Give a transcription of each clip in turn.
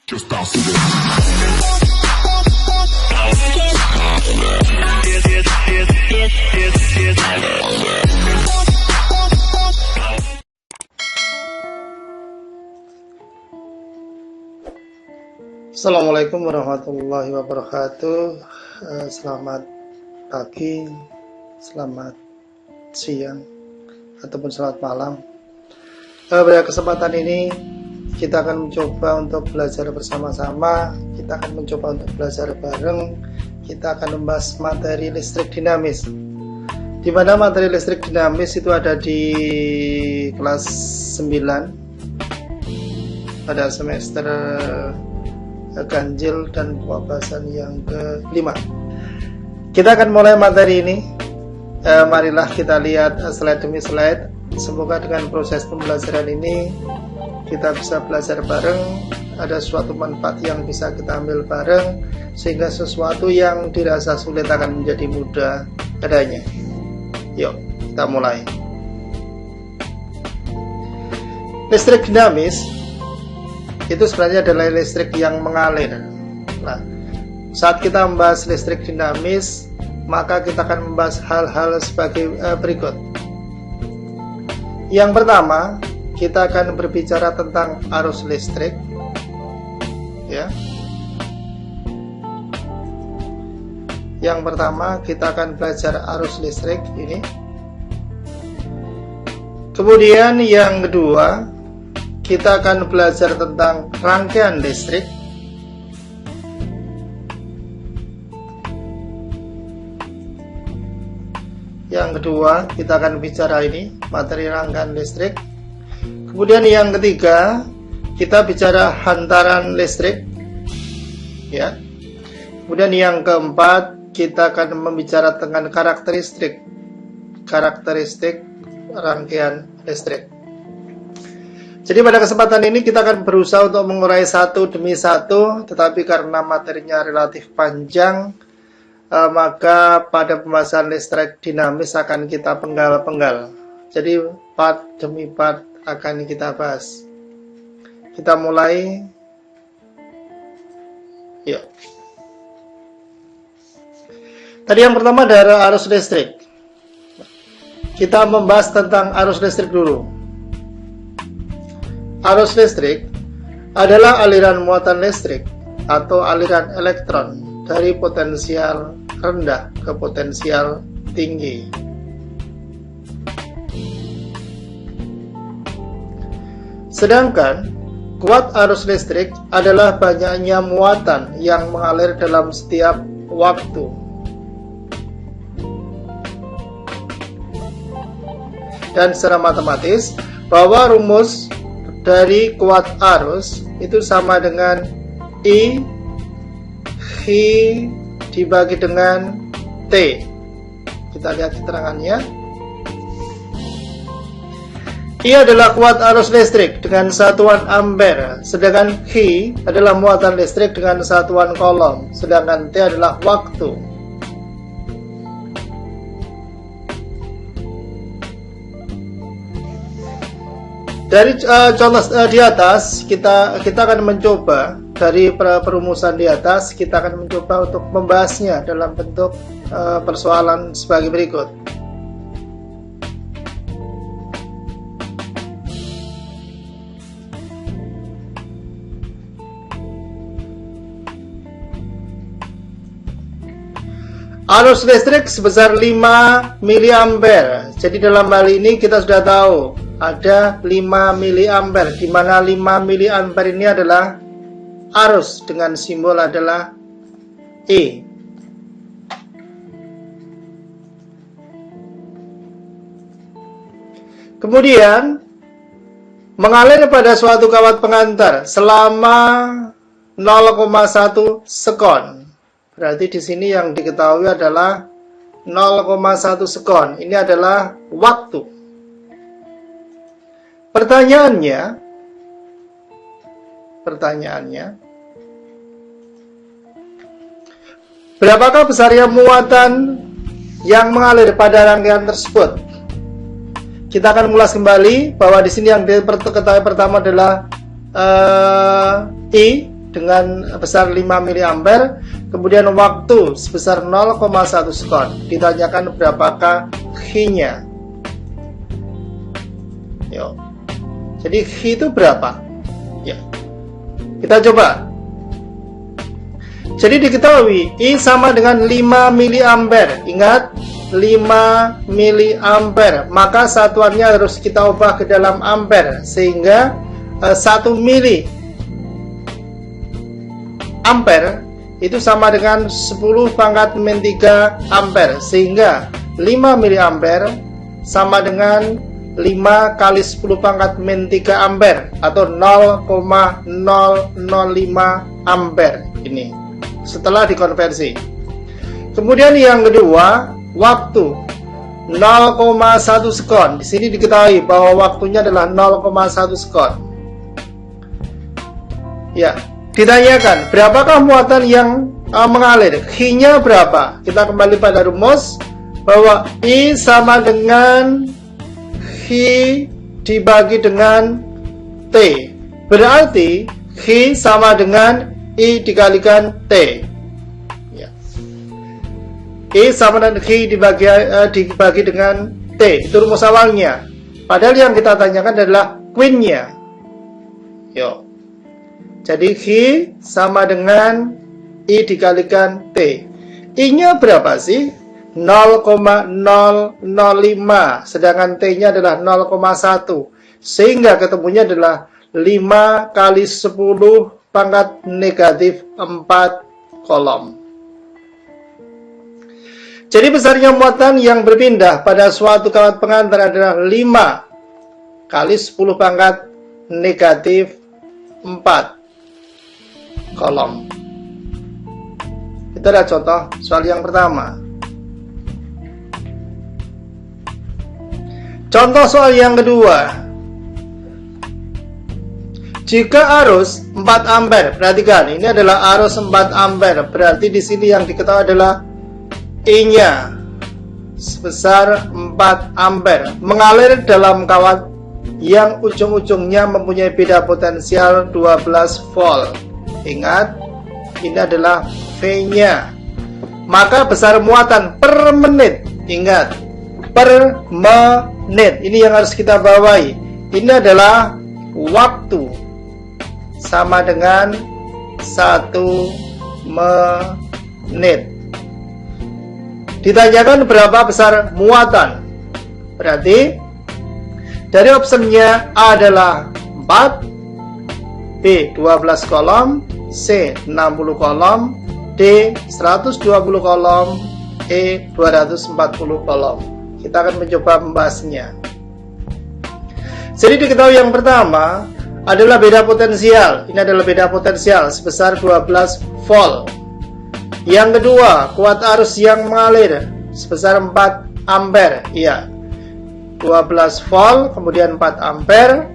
Just bounce to it. Assalamualaikum warahmatullahi wabarakatuh. Selamat pagi, selamat siang, ataupun selamat malam. Pada kesempatan ini kita akan mencoba untuk belajar bersama-sama. Kita akan mencoba untuk belajar bareng. Kita akan membahas materi listrik dinamis, di mana materi listrik dinamis itu ada di kelas 9 pada semester ganjil dan pembahasan yang kelima. Kita akan mulai materi ini. Marilah kita lihat slide demi slide. Semoga dengan proses pembelajaran ini kita bisa belajar bareng, ada suatu manfaat yang bisa kita ambil bareng, sehingga sesuatu yang dirasa sulit akan menjadi mudah adanya. Yuk, kita mulai. Listrik dinamis itu sebenarnya adalah listrik yang mengalir. Nah, saat kita membahas listrik dinamis, maka kita akan membahas hal-hal sebagai berikut. Yang pertama, kita akan berbicara tentang arus listrik, ya. Yang pertama, kita akan belajar arus listrik ini. Kemudian yang kedua, kita akan belajar tentang rangkaian listrik. Yang kedua, kita akan bicara ini, materi rangkaian listrik. Kemudian yang ketiga, kita bicara hantaran listrik, ya. Kemudian yang keempat, kita akan membicarakan tentang karakteristik rangkaian listrik. Jadi pada kesempatan ini kita akan berusaha untuk mengurai satu demi satu, tetapi karena materinya relatif panjang, maka pada pembahasan listrik dinamis akan kita penggal-penggal. Jadi part demi part akan kita bahas. Kita mulai. Yuk. Tadi yang pertama adalah arus listrik. Kita membahas tentang arus listrik dulu. Arus listrik adalah aliran muatan listrik atau aliran elektron dari potensial rendah ke potensial tinggi. Sedangkan kuat arus listrik adalah banyaknya muatan yang mengalir dalam setiap waktu. Dan secara matematis, bahwa rumus dari kuat arus itu sama dengan I dibagi dengan T. Kita lihat keterangannya. I adalah kuat arus listrik dengan satuan ampere, sedangkan Q adalah muatan listrik dengan satuan coulomb, sedangkan T adalah waktu. Dari contoh di atas, kita akan mencoba dari perumusan di atas, kita akan mencoba untuk membahasnya dalam bentuk persoalan sebagai berikut. Arus listrik sebesar 5 mA. Jadi dalam hal ini kita sudah tahu ada 5 mA, di mana 5 mA ini adalah arus dengan simbol adalah E. Kemudian mengalir pada suatu kawat pengantar selama 0,1 sekon. Berarti di sini yang diketahui adalah 0,1 sekon. Ini adalah waktu. Pertanyaannya, berapakah besarnya muatan yang mengalir pada rangkaian tersebut? Kita akan mengulas kembali bahwa di sini yang diketahui pertama adalah I dengan besar 5 mA, kemudian waktu sebesar 0,1 sekon. Ditanyakan berapakah Q-nya. Yuk. Jadi Q itu berapa? Ya. Kita coba. Jadi diketahui I sama dengan 5 mA. Ingat, 5 mA. Maka satuannya harus kita ubah ke dalam ampere, sehingga 1 mili ampere itu sama dengan 10 pangkat min 3 ampere, sehingga 5 mA sama dengan 5 kali 10 pangkat min 3 ampere atau 0,005 ampere ini setelah dikonversi. Kemudian yang kedua, waktu 0,1 sekon. Di sini diketahui bahwa waktunya adalah 0,1 sekon. Ya, ditanyakan berapakah muatan yang mengalir, Q-nya berapa? Kita kembali pada rumus bahwa I sama dengan Q dibagi dengan T. Berarti Q sama dengan I dikalikan T. Ya. I sama dengan Q dibagi dengan T. Itu rumus awalnya. Padahal yang kita tanyakan adalah Q-nya. Yo. Jadi Q sama dengan I dikalikan T. I-nya berapa sih? 0,005. Sedangkan T-nya adalah 0,1. Sehingga ketemunya adalah 5 kali 10 pangkat negatif 4 kolom. Jadi besarnya muatan yang berpindah pada suatu kawat pengantar adalah 5 kali 10 pangkat negatif 4 kolom. Itu adalah contoh soal yang pertama. Contoh soal yang kedua. Jika arus 4 ampere, perhatikan ini adalah arus 4 ampere, berarti di sini yang diketahui adalah I-nya sebesar 4 ampere mengalir dalam kawat yang ujung-ujungnya mempunyai beda potensial 12 volt. Ingat, ini adalah V-nya. Maka besar muatan per menit. Ingat, per menit. Ini yang harus kita bawahi. Ini adalah waktu sama dengan 1 menit. Ditanyakan berapa besar muatan. Berarti dari optionnya A adalah 4, B 12 kolom, C 60 kolom, D 120 kolom, E 240 kolom. Kita akan mencoba membahasnya. Jadi diketahui yang pertama adalah beda potensial. Ini adalah beda potensial sebesar 12 volt. Yang kedua, kuat arus yang mengalir sebesar 4 ampere. Iya. 12 volt, kemudian 4 ampere.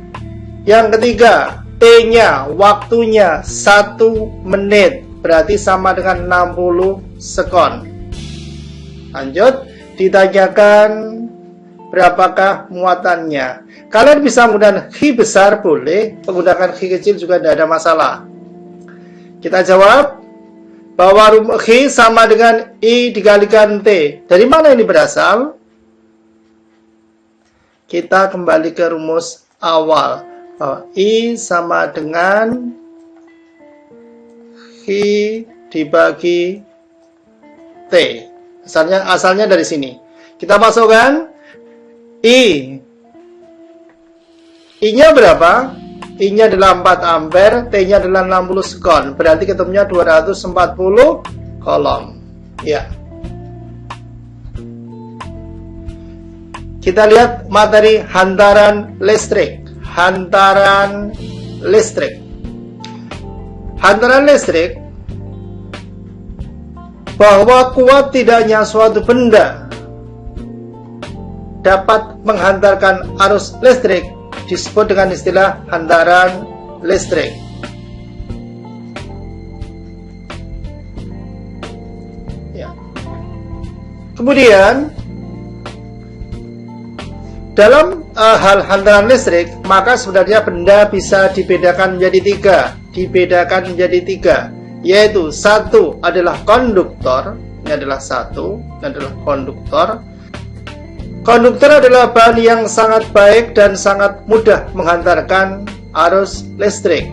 Yang ketiga, T-nya, waktunya 1 menit. Berarti sama dengan 60 sekon. Lanjut, ditanyakan berapakah muatannya. Kalian bisa menggunakan Q besar boleh, menggunakan Q kecil juga tidak ada masalah. Kita jawab bahwa Q sama dengan I dikalikan T. Dari mana ini berasal? Kita kembali ke rumus awal bahwa I sama dengan Q dibagi T. Asalnya dari sini. Kita masukkan I-nya berapa? I-nya adalah 4 ampere, T-nya adalah 60 sekon. Berarti ketemunya 240 kolom. Ya. Kita lihat materi hantaran listrik. Hantaran listrik. Hantaran listrik bahwa kuat tidaknya suatu benda dapat menghantarkan arus listrik disebut dengan istilah hantaran listrik. Ya. Kemudian dalam hal hantaran listrik, maka sebenarnya benda bisa dibedakan menjadi 3. dibedakan menjadi 3, yaitu satu adalah konduktor. Ini adalah satu, ini adalah konduktor. Konduktor adalah bahan yang sangat baik dan sangat mudah menghantarkan arus listrik.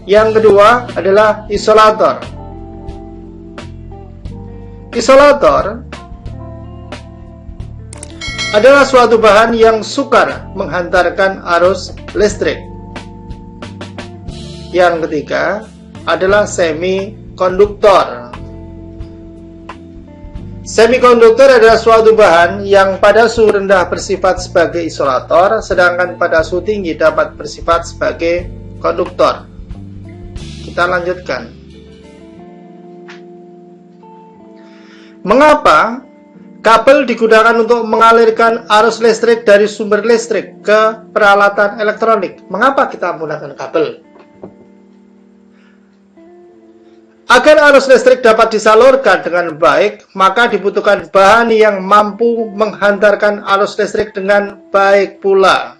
Yang kedua adalah isolator. Isolator adalah suatu bahan yang sukar menghantarkan arus listrik. Yang ketiga adalah semikonduktor. Semikonduktor adalah suatu bahan yang pada suhu rendah bersifat sebagai isolator, sedangkan pada suhu tinggi dapat bersifat sebagai konduktor. Kita lanjutkan. Mengapa kabel digunakan untuk mengalirkan arus listrik dari sumber listrik ke peralatan elektronik? Mengapa kita menggunakan kabel? Agar arus listrik dapat disalurkan dengan baik, maka dibutuhkan bahan yang mampu menghantarkan arus listrik dengan baik pula.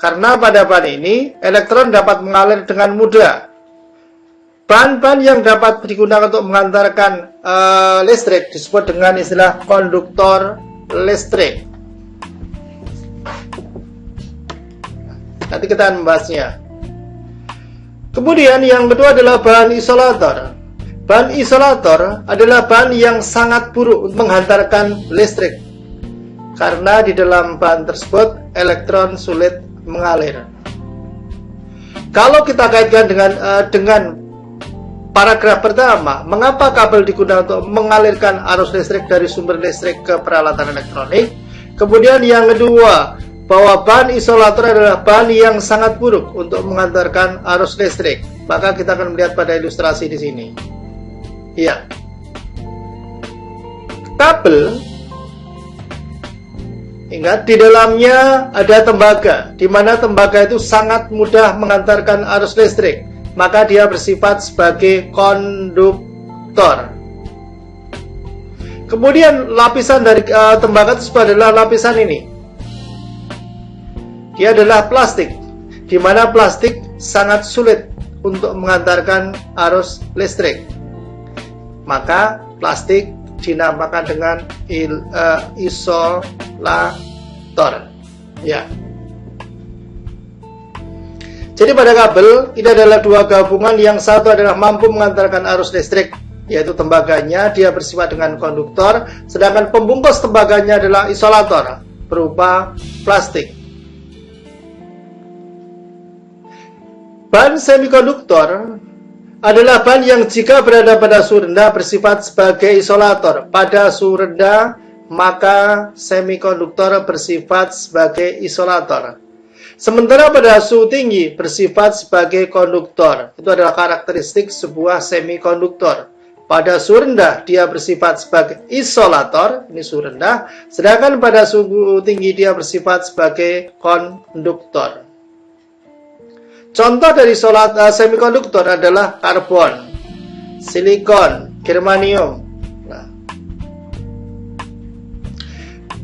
Karena pada bahan ini, elektron dapat mengalir dengan mudah. Bahan-bahan yang dapat digunakan untuk menghantarkan listrik disebut dengan istilah konduktor listrik. Nanti kita akan membahasnya. Kemudian yang kedua adalah bahan isolator. Bahan isolator adalah bahan yang sangat buruk untuk menghantarkan listrik, karena di dalam bahan tersebut elektron sulit mengalir. Kalau kita kaitkan dengan paragraf pertama, mengapa kabel digunakan untuk mengalirkan arus listrik dari sumber listrik ke peralatan elektronik? Kemudian yang kedua, bahwa bahan isolator adalah bahan yang sangat buruk untuk mengantarkan arus listrik. Maka kita akan melihat pada ilustrasi di sini. Ya. Kabel, ingat, di dalamnya ada tembaga, di mana tembaga itu sangat mudah mengantarkan arus listrik. Maka dia bersifat sebagai konduktor. Kemudian lapisan dari tembaga tersebut adalah lapisan ini. Dia adalah plastik, di mana plastik sangat sulit untuk mengantarkan arus listrik. Maka plastik dinamakan dengan isolator. Ya. Jadi pada kabel ini adalah dua gabungan, yang satu adalah mampu mengantarkan arus listrik, yaitu tembaganya, dia bersifat dengan konduktor, sedangkan pembungkus tembaganya adalah isolator berupa plastik. Bahan semikonduktor adalah bahan yang jika berada pada suhu rendah bersifat sebagai isolator. Pada suhu rendah, maka semikonduktor bersifat sebagai isolator. Sementara pada suhu tinggi bersifat sebagai konduktor. Itu adalah karakteristik sebuah semikonduktor. Pada suhu rendah dia bersifat sebagai isolator, ini suhu rendah, sedangkan pada suhu tinggi dia bersifat sebagai konduktor. Contoh dari semikonduktor adalah karbon, silikon, germanium. Nah,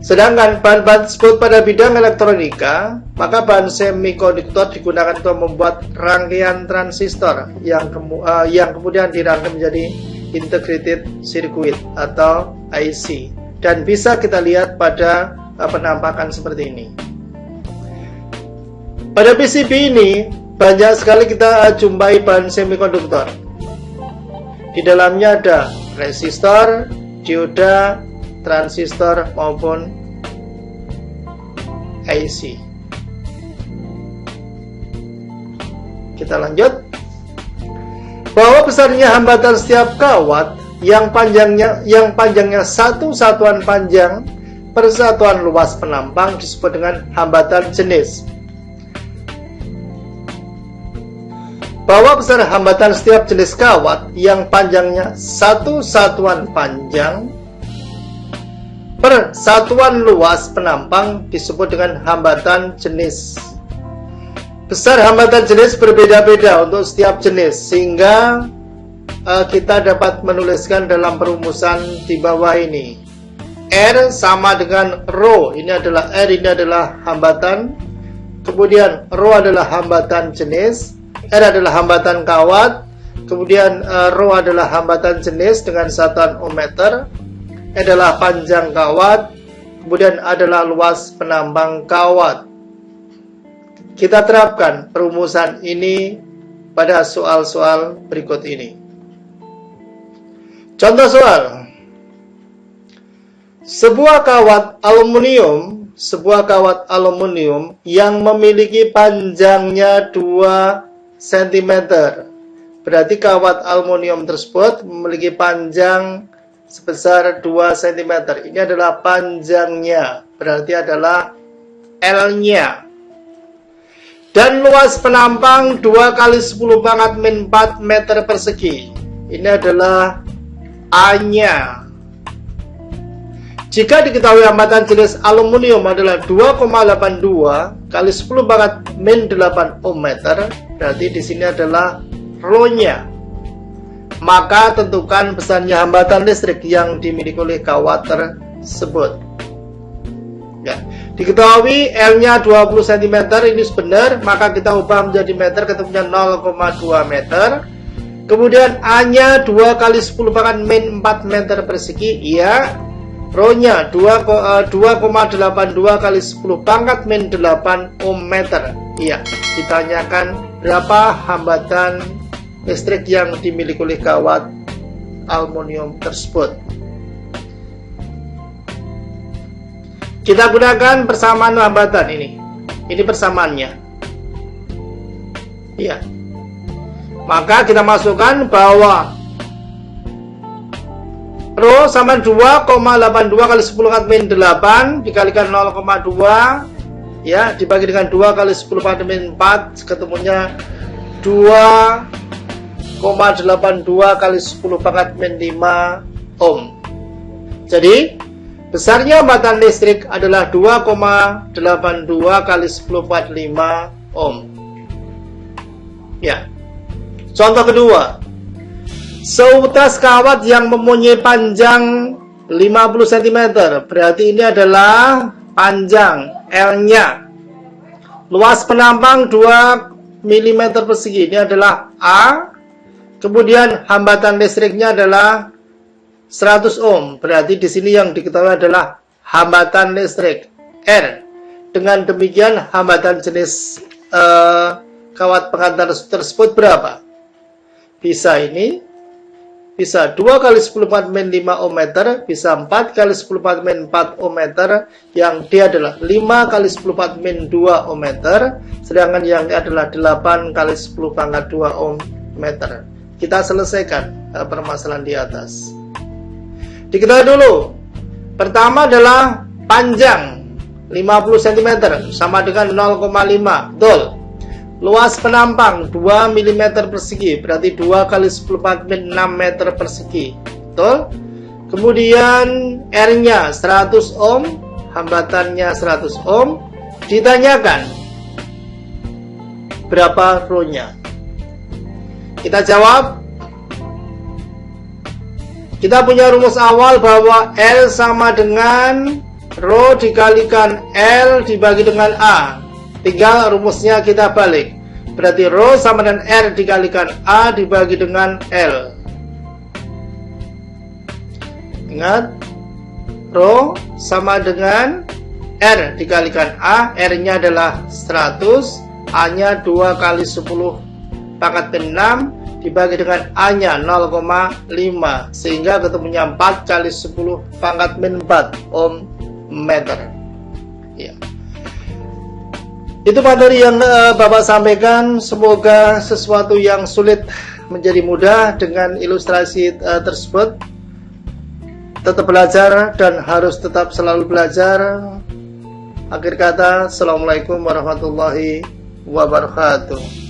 sedangkan bahan-bahan tersebut pada bidang elektronika, maka bahan semikonduktor digunakan untuk membuat rangkaian transistor yang kemudian dirangkai menjadi integrated circuit atau IC, dan bisa kita lihat pada penampakan seperti ini. Pada PCB ini banyak sekali kita jumpai bahan semikonduktor. Di dalamnya ada resistor, dioda, transistor maupun IC. Kita lanjut. Bahwa besarnya hambatan setiap kawat yang panjangnya satu satuan panjang per satuan luas penampang disebut dengan hambatan jenis. Bahwa besar hambatan setiap jenis kawat yang panjangnya satu satuan panjang per satuan luas penampang disebut dengan hambatan jenis. Besar hambatan jenis berbeda-beda untuk setiap jenis, sehingga kita dapat menuliskan dalam perumusan di bawah ini. R sama dengan Rho, ini adalah R, ini adalah hambatan kemudian rho adalah hambatan jenis, R adalah hambatan kawat, kemudian rho adalah hambatan jenis dengan satuan ohm meter, adalah panjang kawat, kemudian adalah luas penambang kawat. Kita terapkan perumusan ini pada soal-soal berikut ini. Contoh soal. Sebuah kawat aluminium yang memiliki panjangnya 2 cm. Berarti kawat aluminium tersebut memiliki panjang sebesar 2 cm. Ini adalah panjangnya, berarti adalah L-nya. Dan luas penampang 2 kali 10 pangkat min 4 meter persegi. Ini adalah A-nya. Jika diketahui hambatan jenis aluminium adalah 2,82 kali 10 pangkat min 8 ohm meter, berarti di sini adalah rho-nya. Maka tentukan besarnya hambatan listrik yang dimiliki oleh kawat tersebut. Ya, diketahui L-nya 20 cm, ini benar, maka kita ubah menjadi meter, ketemunya 0,2 meter. Kemudian A-nya 2 kali 10 pangkat min 4 meter persegi, iya. Rho-nya 2,82 kali 10 pangkat min 8 ohm meter. Iya, ditanyakan berapa hambatan listrik yang dimiliki oleh kawat aluminium tersebut. Kita gunakan persamaan hambatan ini. Ini persamaannya. Iya. Maka kita masukkan bahwa rho sama 2,82 kali 10 pangkat min 8 dikalikan 0,2 ya, dibagi dengan 2 kali 10 pangkat min 4, ketemunya 2,82 kali 10 pangkat min 5 ohm. Jadi besarnya hambatan listrik adalah 2,82 kali 10 pangkat 5 ohm. Ya. Contoh kedua. Seutas kawat yang mempunyai panjang 50 cm, berarti ini adalah panjang L-nya. Luas penampang 2 mm persegi, ini adalah A. Kemudian hambatan listriknya adalah 100 ohm, berarti di sini yang diketahui adalah hambatan listrik R. Dengan demikian hambatan jenis kawat pengantar tersebut berapa? Bisa ini. Bisa 2 kali 10 pangkat min 5 ohm meter, bisa 4 kali 10 pangkat min 4 ohm meter, yang D adalah 5 kali 10 pangkat min 2 ohm meter, sedangkan yang D adalah 8 kali 10 pangkat 2 ohm meter. Kita selesaikan permasalahan di atas. Diketahui dulu. Pertama adalah panjang 50 cm sama dengan 0,5 Betul. Luas penampang 2 mm persegi, berarti 2 kali 10 pangkat min 6 meter persegi. Betul? Kemudian R-nya 100 ohm, hambatannya 100 ohm. Ditanyakan berapa rho-nya? Kita jawab. Kita punya rumus awal bahwa L sama dengan rho dikalikan L dibagi dengan A. Tinggal rumusnya kita balik. Berarti rho sama dengan R dikalikan A dibagi dengan L. Ingat, rho sama dengan R dikalikan A. R-nya adalah 100, A-nya 2 kali 10 pangkat min 6 dibagi dengan A-nya 0,5, sehingga ketemunya 4 kali 10 pangkat min 4 ohm meter. Ya. Itu materi yang Bapak sampaikan. Semoga sesuatu yang sulit menjadi mudah dengan ilustrasi tersebut. Tetap belajar dan harus tetap selalu belajar. Akhir kata, Assalamualaikum warahmatullahi wabarakatuh.